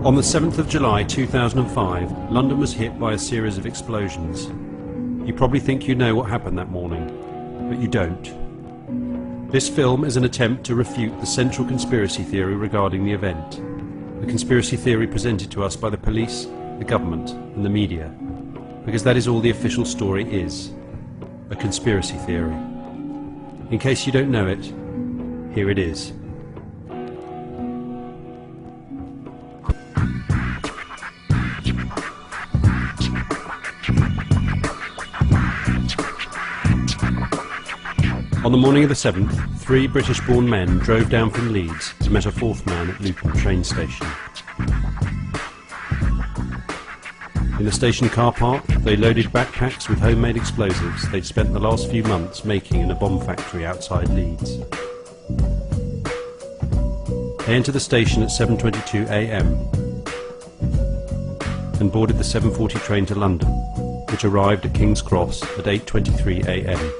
On the 7th of July 2005, London was hit by a series of explosions. You probably think you know what happened that morning, but you don't. This film is an attempt to refute the central conspiracy theory regarding the event, the conspiracy theory presented to us by the police, the government and the media, because that is all the official story is, a conspiracy theory. In case you don't know it, here it is. On the morning of the 7th, 3 British-born men drove down from Leeds and met a 4th man at Luton train station. In the station car park, they loaded backpacks with homemade explosives they'd spent the last few months making in a bomb factory outside Leeds. They entered the station at 7:22 a.m. and boarded the 7:40 train to London, which arrived at King's Cross at 8:23 a.m.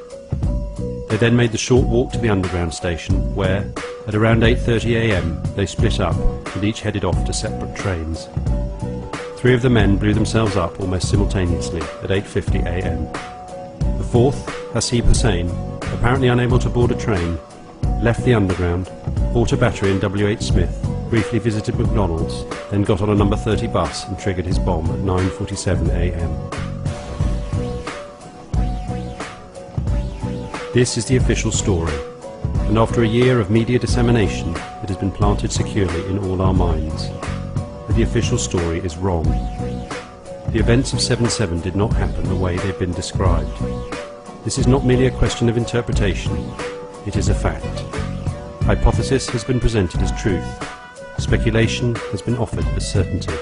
They then made the short walk to the Underground station, where, at around 8:30 a.m, they split up and each headed off to separate trains. 3 of the men blew themselves up almost simultaneously at 8:50 a.m. The 4th, Hasib Hussain, apparently unable to board a train, left the Underground, bought a battery in W.H. Smith, briefly visited McDonald's, then got on a number 30 bus and triggered his bomb at 9:47 a.m. This is the official story, and after a year of media dissemination, it has been planted securely in all our minds. But the official story is wrong. The events of 7/7 did not happen the way they've been described. This is not merely a question of interpretation, it is a fact. Hypothesis has been presented as truth. Speculation has been offered as certainty.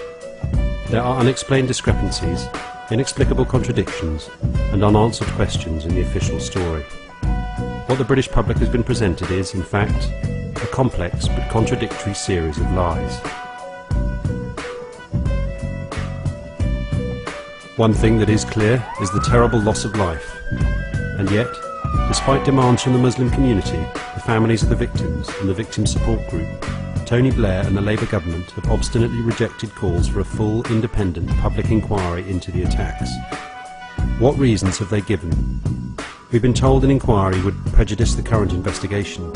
There are unexplained discrepancies, inexplicable contradictions, and unanswered questions in the official story. What the British public has been presented is, in fact, a complex but contradictory series of lies. One thing that is clear is the terrible loss of life. And yet, despite demands from the Muslim community, the families of the victims and the victim support group, Tony Blair and the Labour government have obstinately rejected calls for a full, independent public inquiry into the attacks. What reasons have they given? We've been told an inquiry would prejudice the current investigation.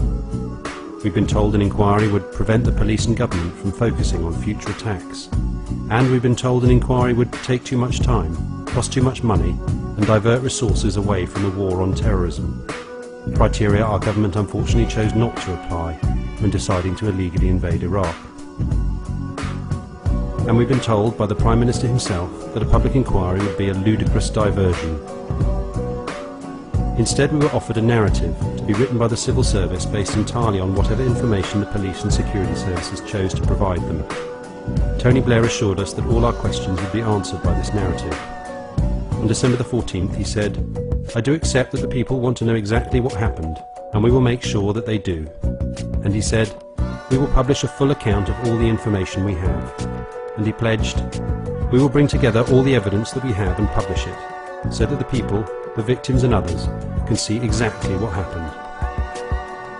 We've been told an inquiry would prevent the police and government from focusing on future attacks. And we've been told an inquiry would take too much time, cost too much money, and divert resources away from the war on terrorism. Criteria our government unfortunately chose not to apply when deciding to illegally invade Iraq. And we've been told by the Prime Minister himself that a public inquiry would be a ludicrous diversion. Instead, we were offered a narrative to be written by the civil service based entirely on whatever information the police and security services chose to provide them. Tony Blair assured us that all our questions would be answered by this narrative. On December the 14th, he said, "I do accept that the people want to know exactly what happened, and we will make sure that they do." And he said, "We will publish a full account of all the information we have." And he pledged, "We will bring together all the evidence that we have and publish it, so that the people, the victims and others, can see exactly what happened."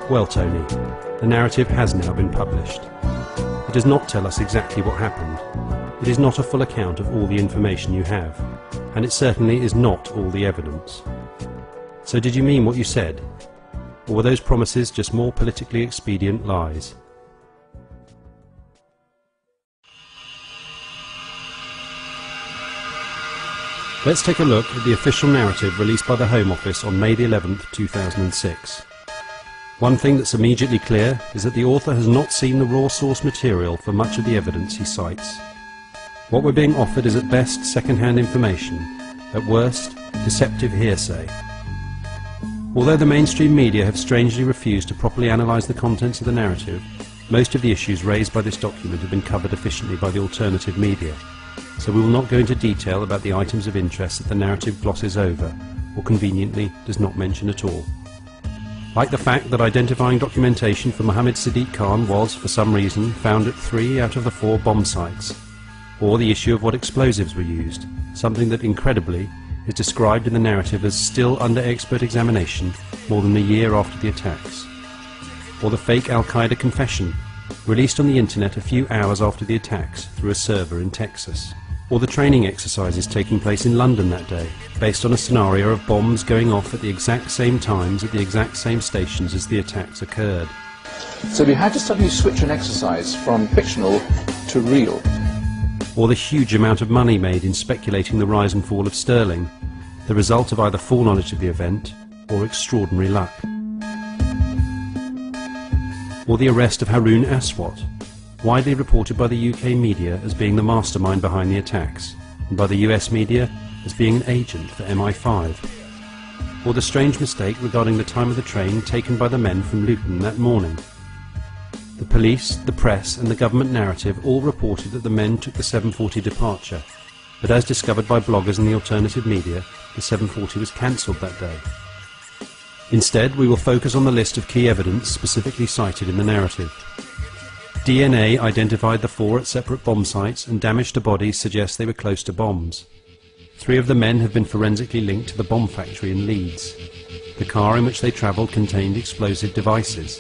Well, Tony, the narrative has now been published. It does not tell us exactly what happened. It is not a full account of all the information you have, and it certainly is not all the evidence. So did you mean what you said? Or were those promises just more politically expedient lies? Let's take a look at the official narrative released by the Home Office on May the 11th, 2006. One thing that's immediately clear is that the author has not seen the raw source material for much of the evidence he cites. What we're being offered is at best second-hand information, at worst deceptive hearsay. Although the mainstream media have strangely refused to properly analyse the contents of the narrative, most of the issues raised by this document have been covered efficiently by the alternative media, so we will not go into detail about the items of interest that the narrative glosses over, or conveniently does not mention at all. Like the fact that identifying documentation for Mohammed Sadiq Khan was, for some reason, found at 3 out of the 4 bomb sites, or the issue of what explosives were used, something that incredibly is described in the narrative as still under expert examination more than a year after the attacks, or the fake Al-Qaeda confession released on the internet a few hours after the attacks through a server in Texas. Or the training exercises taking place in London that day, based on a scenario of bombs going off at the exact same times at the exact same stations as the attacks occurred. So we had to suddenly switch an exercise from fictional to real. Or the huge amount of money made in speculating the rise and fall of sterling, the result of either foreknowledge of the event or extraordinary luck. Or the arrest of Haroon Aswat, widely reported by the UK media as being the mastermind behind the attacks, and by the US media as being an agent for MI5. Or the strange mistake regarding the time of the train taken by the men from Luton that morning. The police, the press and the government narrative all reported that the men took the 7:40 departure, but as discovered by bloggers and the alternative media, the 7:40 was cancelled that day. Instead, we will focus on the list of key evidence specifically cited in the narrative. DNA identified the 4 at separate bomb sites, and damage to bodies suggests they were close to bombs. 3 of the men have been forensically linked to the bomb factory in Leeds. The car in which they travelled contained explosive devices.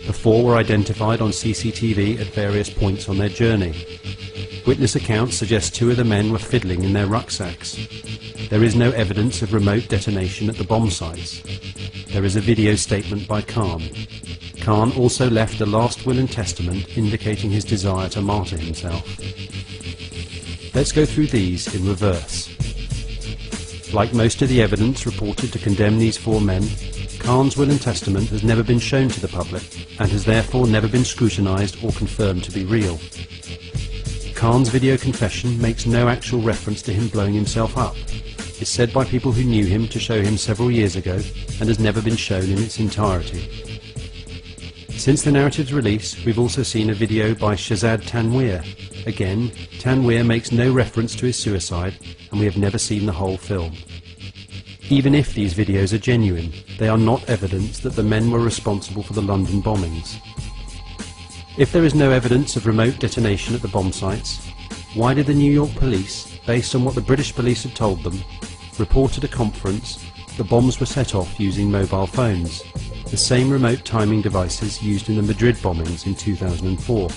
The 4 were identified on CCTV at various points on their journey. Witness accounts suggest 2 of the men were fiddling in their rucksacks. There is no evidence of remote detonation at the bomb sites. There is a video statement by Khan. Khan also left a last will and testament indicating his desire to martyr himself. Let's go through these in reverse. Like most of the evidence reported to condemn these 4 men, Khan's will and testament has never been shown to the public and has therefore never been scrutinised or confirmed to be real. Khan's video confession makes no actual reference to him blowing himself up. It's said by people who knew him to show him several years ago and has never been shown in its entirety. Since the narrative's release, we've also seen a video by Shahzad Tanweer. Again, Tanweer makes no reference to his suicide, and we have never seen the whole film. Even if these videos are genuine, they are not evidence that the men were responsible for the London bombings. If there is no evidence of remote detonation at the bomb sites, why did the New York police, based on what the British police had told them, report at a conference that the bombs were set off using mobile phones, the same remote timing devices used in the Madrid bombings in 2004?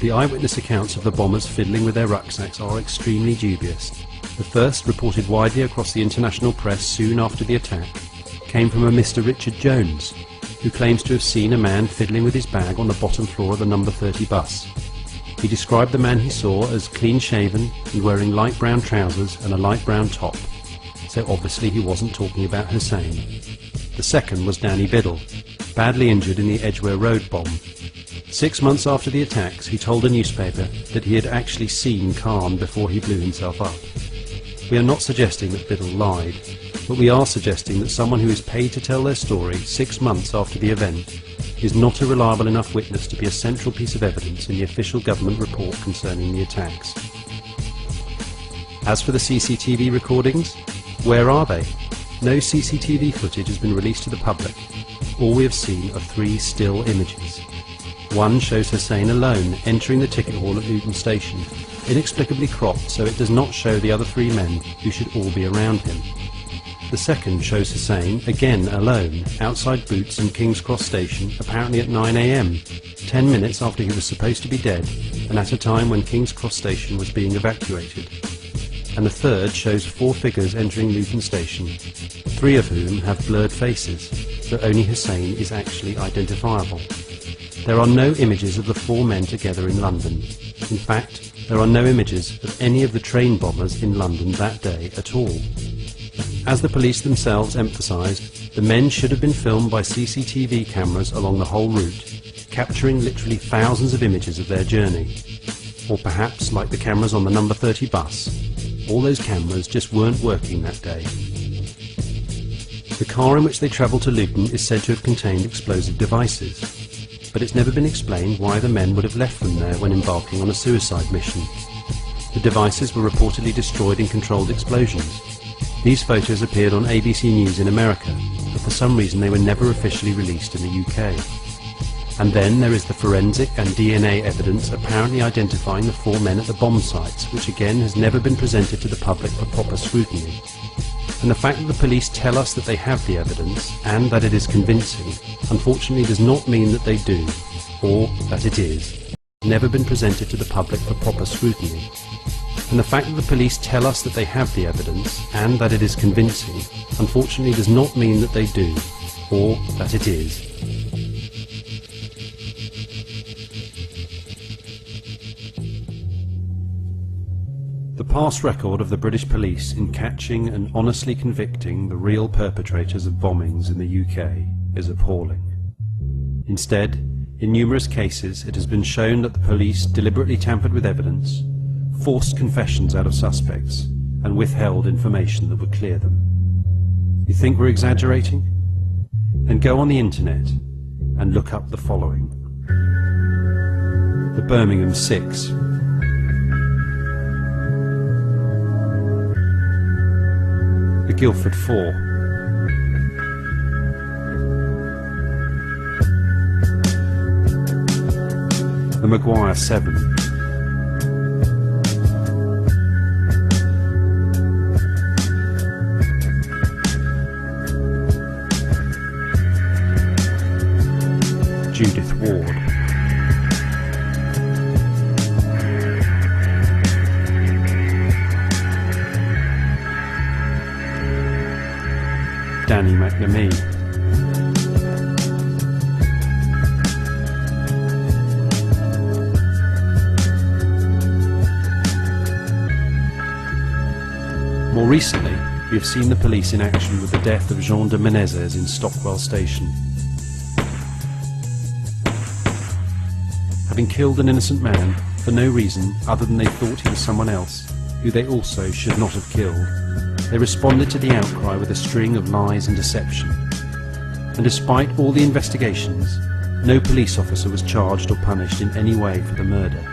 The eyewitness accounts of the bombers fiddling with their rucksacks are extremely dubious. The first, reported widely across the international press soon after the attack, came from a Mr. Richard Jones, who claims to have seen a man fiddling with his bag on the bottom floor of the number 30 bus. He described the man he saw as clean-shaven and wearing light brown trousers and a light brown top, so obviously he wasn't talking about Hussein. The second was Danny Biddle, badly injured in the Edgware Road bomb. 6 months after the attacks, he told a newspaper that he had actually seen Khan before he blew himself up. We are not suggesting that Biddle lied, but we are suggesting that someone who is paid to tell their story 6 months after the event is not a reliable enough witness to be a central piece of evidence in the official government report concerning the attacks. As for the CCTV recordings, where are they? No CCTV footage has been released to the public. All we have seen are 3 still images. One shows Hussein alone entering the ticket hall at Luton Station, inexplicably cropped so it does not show the other 3 men who should all be around him. The second shows Hussein, again alone, outside Boots in King's Cross Station, apparently at 9 AM, 10 minutes after he was supposed to be dead, and at a time when King's Cross Station was being evacuated. And the third shows 4 figures entering Luton Station, 3 of whom have blurred faces, so only Hussein is actually identifiable. There are no images of the 4 men together in London. In fact, there are no images of any of the train bombers in London that day at all. As the police themselves emphasised, the men should have been filmed by CCTV cameras along the whole route, capturing literally thousands of images of their journey. Or perhaps, like the cameras on the number 30 bus, all those cameras just weren't working that day. The car in which they travelled to Luton is said to have contained explosive devices, but it's never been explained why the men would have left them there when embarking on a suicide mission. The devices were reportedly destroyed in controlled explosions. These photos appeared on ABC News in America, but for some reason they were never officially released in the UK. And then there is the forensic and DNA evidence apparently identifying the 4 men at the bomb sites, which again has never been presented to the public for proper scrutiny. And the fact that the police tell us that they have the evidence, and that it is convincing, unfortunately does not mean that they do, or that it is, never been presented to the public for proper scrutiny. And the fact that the police tell us that they have the evidence and that it is convincing, unfortunately does not mean that they do, or that it is. The past record of the British police in catching and honestly convicting the real perpetrators of bombings in the UK is appalling. Instead, in numerous cases it has been shown that the police deliberately tampered with evidence, forced confessions out of suspects, and withheld information that would clear them. You think we're exaggerating? Then go on the internet and look up the following. The Birmingham 6, the Guildford 4, the Maguire 7, Judith Ward, Danny McNamee, More recently, we have seen the police in action with the death of Jean de Menezes in Stockwell Station. Having killed an innocent man for no reason other than they thought he was someone else, who they also should not have killed, they responded to the outcry with a string of lies and deception. And despite all the investigations, no police officer was charged or punished in any way for the murder.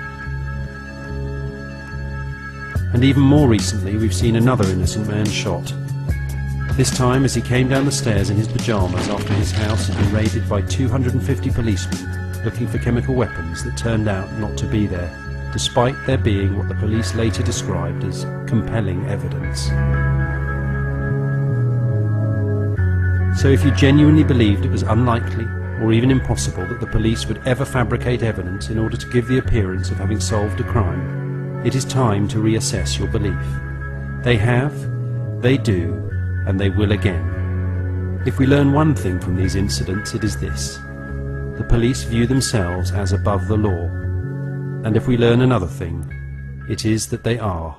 And even more recently, we've seen another innocent man shot. This time as he came down the stairs in his pyjamas after his house had been raided by 250 policemen looking for chemical weapons that turned out not to be there, despite there being what the police later described as compelling evidence. So if you genuinely believed it was unlikely or even impossible that the police would ever fabricate evidence in order to give the appearance of having solved a crime, it is time to reassess your belief. They have, they do, and they will again. If we learn one thing from these incidents, it is this: the police view themselves as above the law. And if we learn another thing, it is that they are.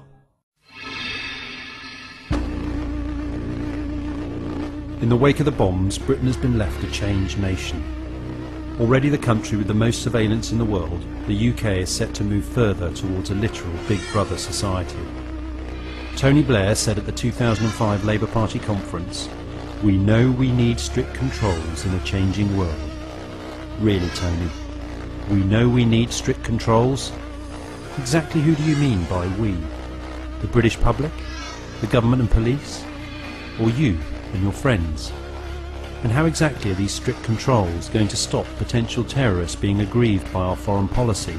In the wake of the bombs, Britain has been left a changed nation. Already the country with the most surveillance in the world, the UK is set to move further towards a literal Big Brother society. Tony Blair said at the 2005 Labour Party conference, "We know we need strict controls in a changing world." Really, Tony? We know we need strict controls? Exactly who do you mean by we? The British public? The government and police? Or you and your friends? And how exactly are these strict controls going to stop potential terrorists being aggrieved by our foreign policy?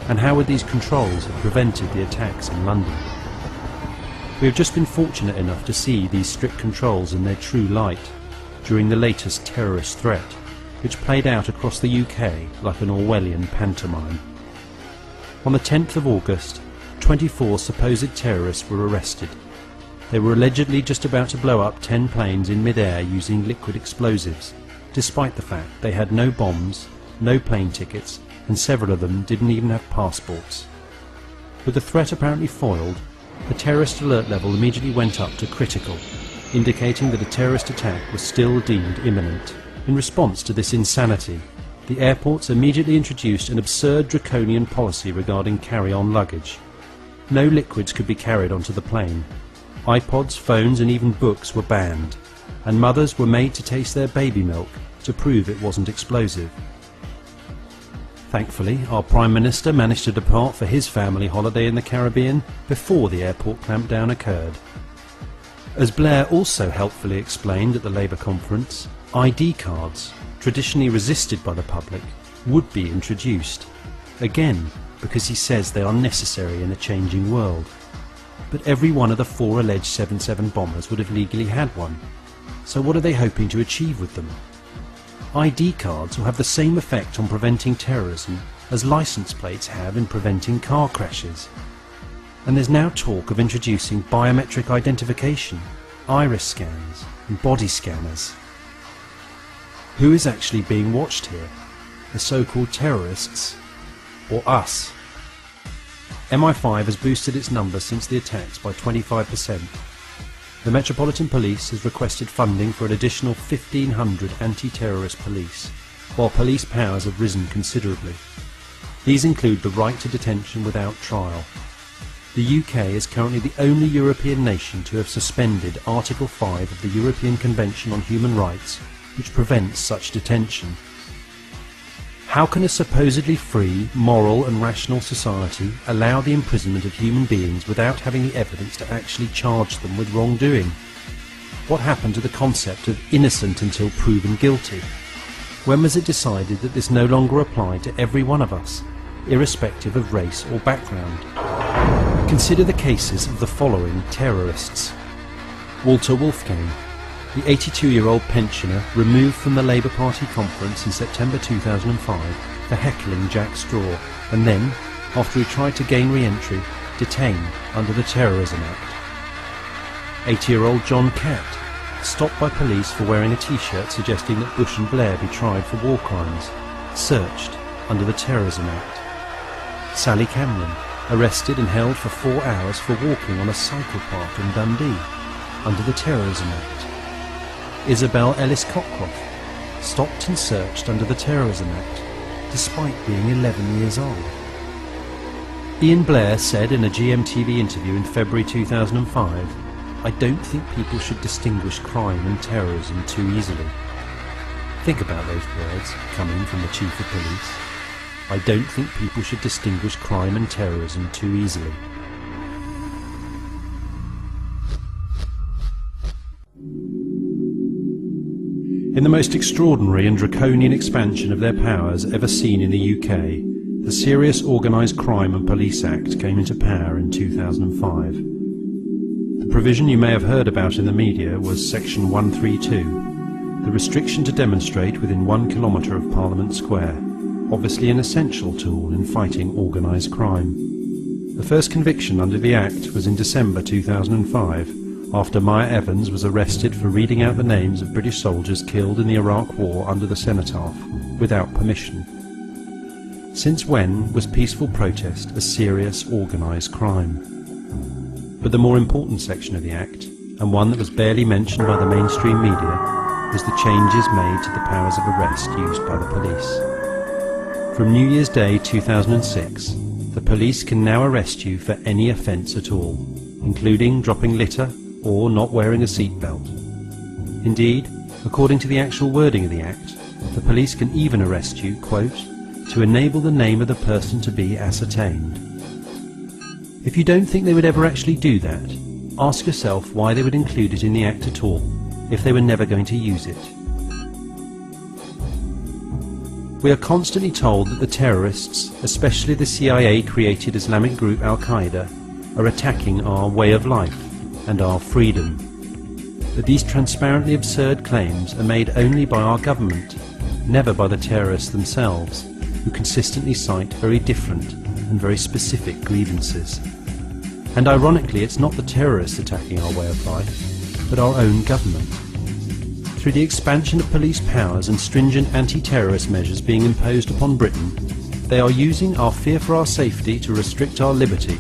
And how would these controls have prevented the attacks in London? We have just been fortunate enough to see these strict controls in their true light during the latest terrorist threat, which played out across the UK like an Orwellian pantomime. On the 10th of August, 24 supposed terrorists were arrested. They were allegedly just about to blow up 10 planes in mid-air using liquid explosives, despite the fact they had no bombs, no plane tickets, and several of them didn't even have passports. With the threat apparently foiled, the terrorist alert level immediately went up to critical, indicating that a terrorist attack was still deemed imminent. In response to this insanity, the airports immediately introduced an absurd draconian policy regarding carry-on luggage. No liquids could be carried onto the plane. iPods, phones and even books were banned, and mothers were made to taste their baby milk to prove it wasn't explosive. Thankfully, our Prime Minister managed to depart for his family holiday in the Caribbean before the airport clampdown occurred. As Blair also helpfully explained at the Labour conference, ID cards, traditionally resisted by the public, would be introduced, again because he says they are necessary in a changing world. But every one of the 4 alleged 7/7 bombers would have legally had one. So what are they hoping to achieve with them? ID cards will have the same effect on preventing terrorism as license plates have in preventing car crashes. And there's now talk of introducing biometric identification, iris scans and body scanners. Who is actually being watched here? The so-called terrorists or us? MI5 has boosted its numbers since the attacks by 25%. The Metropolitan Police has requested funding for an additional 1,500 anti-terrorist police, while police powers have risen considerably. These include the right to detention without trial. The UK is currently the only European nation to have suspended Article 5 of the European Convention on Human Rights, which prevents such detention. How can a supposedly free, moral and rational society allow the imprisonment of human beings without having the evidence to actually charge them with wrongdoing? What happened to the concept of innocent until proven guilty? When was it decided that this no longer applied to every one of us, irrespective of race or background? Consider the cases of the following terrorists. Walter Wolfgang, the 82-year-old pensioner removed from the Labour Party conference in September 2005 for heckling Jack Straw, and then, after he tried to gain re-entry, detained under the Terrorism Act. 80-year-old John Catt, stopped by police for wearing a t-shirt suggesting that Bush and Blair be tried for war crimes, searched under the Terrorism Act. Sally Cameron, arrested and held for 4 hours for walking on a cycle path in Dundee, under the Terrorism Act. Isabel Ellis Cockcroft, stopped and searched under the Terrorism Act, despite being 11 years old. Ian Blair said in a GMTV interview in February 2005, "I don't think people should distinguish crime and terrorism too easily." Think about those words coming from the Chief of Police. I don't think people should distinguish crime and terrorism too easily. In the most extraordinary and draconian expansion of their powers ever seen in the UK, the Serious Organised Crime and Police Act came into power in 2005. The provision you may have heard about in the media was Section 132, the restriction to demonstrate within 1 kilometre of Parliament Square, obviously an essential tool in fighting organised crime. The first conviction under the Act was in December 2005, after Maya Evans was arrested for reading out the names of British soldiers killed in the Iraq War under the cenotaph, without permission. Since when was peaceful protest a serious organised crime? But the more important section of the Act, and one that was barely mentioned by the mainstream media, was the changes made to the powers of arrest used by the police. From New Year's Day 2006, the police can now arrest you for any offence at all, including dropping litter or not wearing a seatbelt. Indeed, according to the actual wording of the Act, the police can even arrest you, quote, to enable the name of the person to be ascertained. If you don't think they would ever actually do that, ask yourself why they would include it in the Act at all, if they were never going to use it. We are constantly told that the terrorists, especially the CIA-created Islamic group Al-Qaeda, are attacking our way of life and our freedom. But these transparently absurd claims are made only by our government, never by the terrorists themselves, who consistently cite very different and very specific grievances. And ironically, it's not the terrorists attacking our way of life, but our own government. Through the expansion of police powers and stringent anti-terrorist measures being imposed upon Britain, they are using our fear for our safety to restrict our liberty,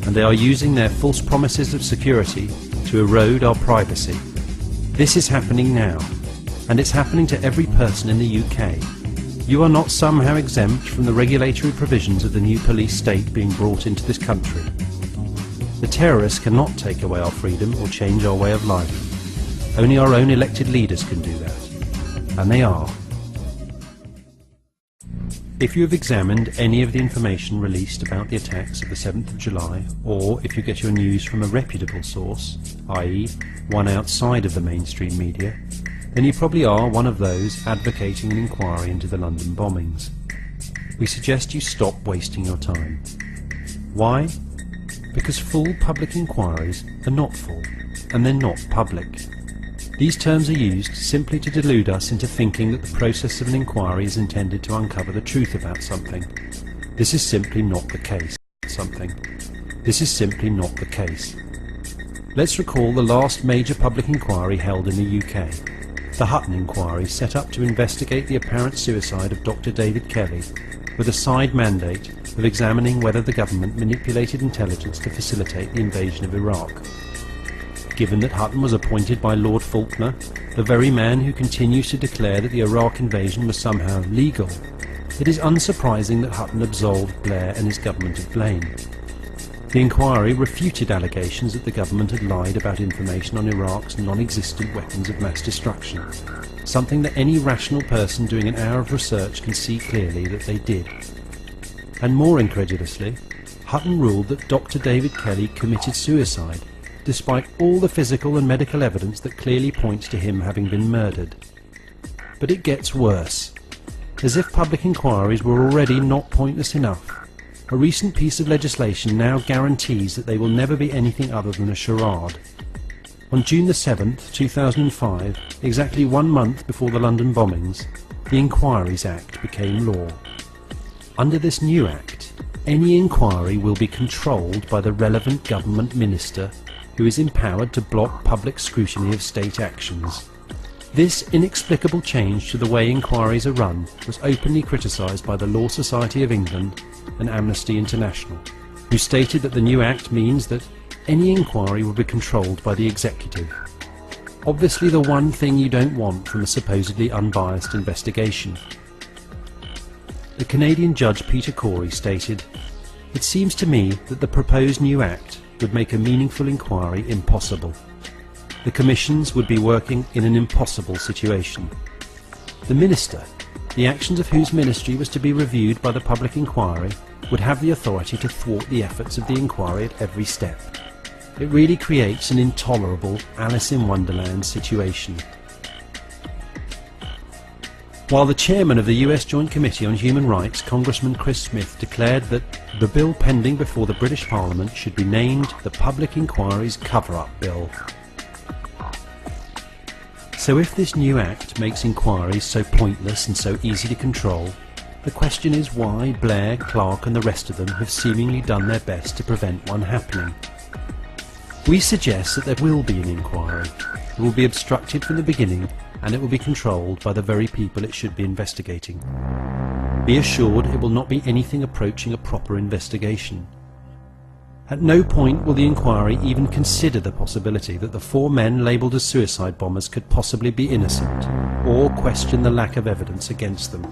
and they are using their false promises of security to erode our privacy. This is happening now, and it's happening to every person in the UK. You are not somehow exempt from the regulatory provisions of the new police state being brought into this country. The terrorists cannot take away our freedom or change our way of life. Only our own elected leaders can do that, and they are. If you have examined any of the information released about the attacks of the 7th of July, or if you get your news from a reputable source, i.e. one outside of the mainstream media, then you probably are one of those advocating an inquiry into the London bombings. We suggest you stop wasting your time. Why? Because full public inquiries are not full, and they're not public. These terms are used simply to delude us into thinking that the process of an inquiry is intended to uncover the truth about something. This is simply not the case. This is simply not the case. Let's recall the last major public inquiry held in the UK, the Hutton inquiry, set up to investigate the apparent suicide of Dr. David Kelly, with a side mandate of examining whether the government manipulated intelligence to facilitate the invasion of Iraq. Given that Hutton was appointed by Lord Faulkner, the very man who continues to declare that the Iraq invasion was somehow legal, it is unsurprising that Hutton absolved Blair and his government of blame. The inquiry refuted allegations that the government had lied about information on Iraq's non-existent weapons of mass destruction, something that any rational person doing an hour of research can see clearly that they did. And more incredulously, Hutton ruled that Dr. David Kelly committed suicide, despite all the physical and medical evidence that clearly points to him having been murdered. But it gets worse. As if public inquiries were already not pointless enough, a recent piece of legislation now guarantees that they will never be anything other than a charade. On June the 7th, 2005, exactly 1 month before the London bombings, the Inquiries Act became law. Under this new act, any inquiry will be controlled by the relevant government minister, who is empowered to block public scrutiny of state actions. This inexplicable change to the way inquiries are run was openly criticised by the Law Society of England and Amnesty International, who stated that the new act means that any inquiry will be controlled by the executive. Obviously the one thing you don't want from a supposedly unbiased investigation. The Canadian judge Peter Corey stated, "It seems to me that the proposed new act would make a meaningful inquiry impossible. The commissions would be working in an impossible situation. The minister, the actions of whose ministry was to be reviewed by the public inquiry, would have the authority to thwart the efforts of the inquiry at every step. It really creates an intolerable Alice in Wonderland situation." While the chairman of the US Joint Committee on Human Rights, Congressman Chris Smith, declared that the bill pending before the British Parliament should be named the Public Inquiries Cover-Up Bill. So if this new act makes inquiries so pointless and so easy to control, the question is why Blair, Clark and the rest of them have seemingly done their best to prevent one happening. We suggest that there will be an inquiry. It will be obstructed from the beginning, and it will be controlled by the very people it should be investigating. Be assured it will not be anything approaching a proper investigation. At no point will the inquiry even consider the possibility that the 4 men labelled as suicide bombers could possibly be innocent, or question the lack of evidence against them.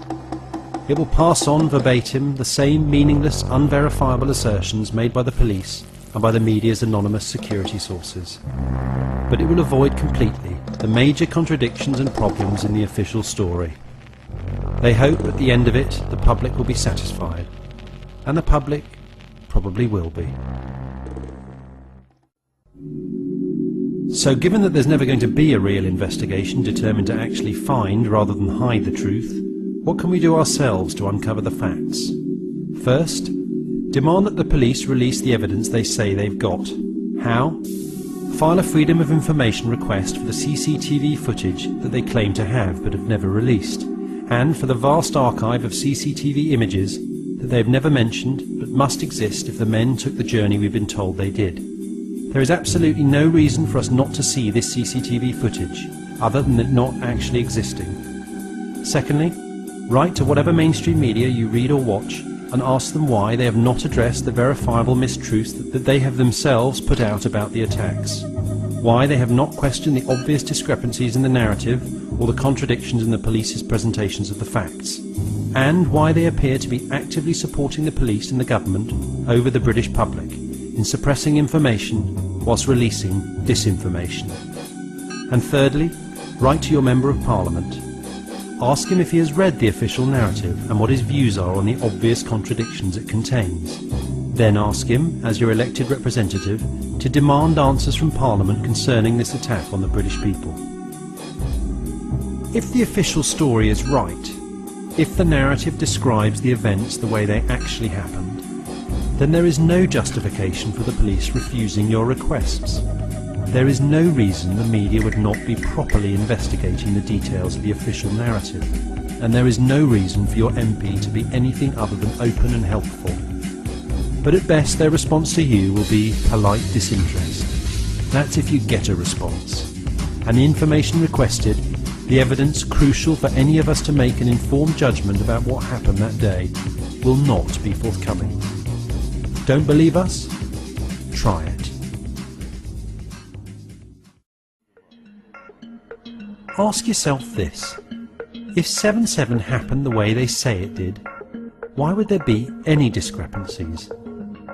It will pass on verbatim the same meaningless, unverifiable assertions made by the police and by the media's anonymous security sources. But it will avoid completely the major contradictions and problems in the official story. They hope at the end of it the public will be satisfied, and the public probably will be. So given that there's never going to be a real investigation determined to actually find rather than hide the truth, what can we do ourselves to uncover the facts? First, demand that the police release the evidence they say they've got. How? File a Freedom of Information request for the CCTV footage that they claim to have but have never released, and for the vast archive of CCTV images that they have never mentioned but must exist if the men took the journey we've been told they did. There is absolutely no reason for us not to see this CCTV footage, other than it not actually existing. Secondly, write to whatever mainstream media you read or watch and ask them why they have not addressed the verifiable mistruths that they have themselves put out about the attacks, why they have not questioned the obvious discrepancies in the narrative or the contradictions in the police's presentations of the facts, and why they appear to be actively supporting the police and the government over the British public in suppressing information whilst releasing disinformation. And thirdly, write to your Member of Parliament. Ask him if he has read the official narrative and what his views are on the obvious contradictions it contains. Then ask him, as your elected representative, to demand answers from Parliament concerning this attack on the British people. If the official story is right, if the narrative describes the events the way they actually happened, then there is no justification for the police refusing your requests. There is no reason the media would not be properly investigating the details of the official narrative, and there is no reason for your MP to be anything other than open and helpful. But at best their response to you will be polite disinterest. That's if you get a response. And the information requested, the evidence crucial for any of us to make an informed judgment about what happened that day, will not be forthcoming. Don't believe us? Try it. Ask yourself this. If 7/7 happened the way they say it did, why would there be any discrepancies?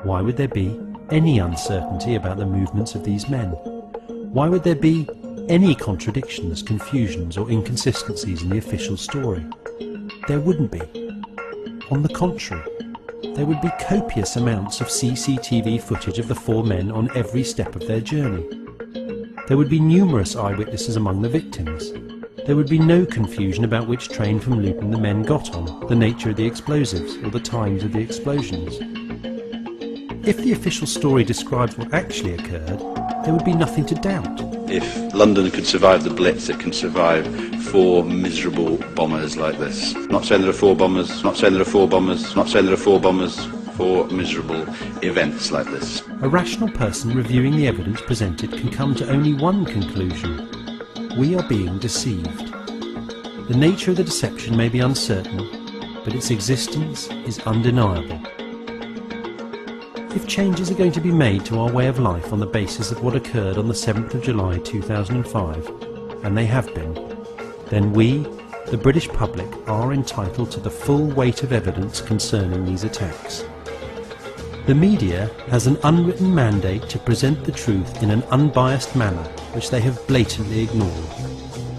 Why would there be any uncertainty about the movements of these men? Why would there be any contradictions, confusions or inconsistencies in the official story? There wouldn't be. On the contrary, there would be copious amounts of CCTV footage of the four men on every step of their journey. There would be numerous eyewitnesses among the victims. There would be no confusion about which train from Luton the men got on, the nature of the explosives, or the times of the explosions. If the official story describes what actually occurred, there would be nothing to doubt. If London could survive the Blitz, it can survive four miserable bombers like this. Not saying there are four bombers, not saying there are four bombers, not saying there are four bombers, four miserable events like this. A rational person reviewing the evidence presented can come to only one conclusion. We are being deceived. The nature of the deception may be uncertain, but its existence is undeniable. If changes are going to be made to our way of life on the basis of what occurred on the 7th of July 2005, and they have been, then we, the British public, are entitled to the full weight of evidence concerning these attacks. The media has an unwritten mandate to present the truth in an unbiased manner, which they have blatantly ignored.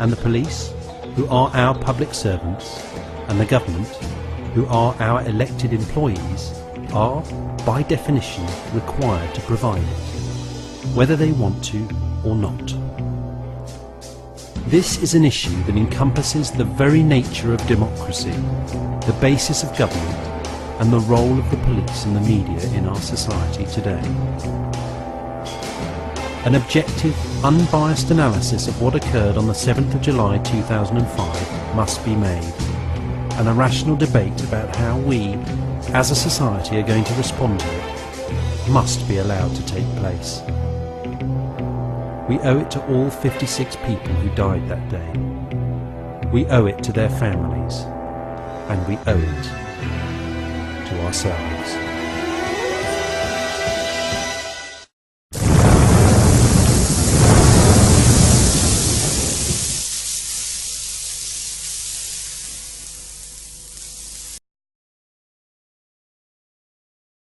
And the police, who are our public servants, and the government, who are our elected employees, are, by definition, required to provide it, whether they want to or not. This is an issue that encompasses the very nature of democracy, the basis of government, and the role of the police and the media in our society today. An objective, unbiased analysis of what occurred on the 7th of July 2005 must be made, and a rational debate about how we, as a society, are going to respond to it must be allowed to take place. We owe it to all 56 people who died that day. We owe it to their families, and we owe it to ourselves.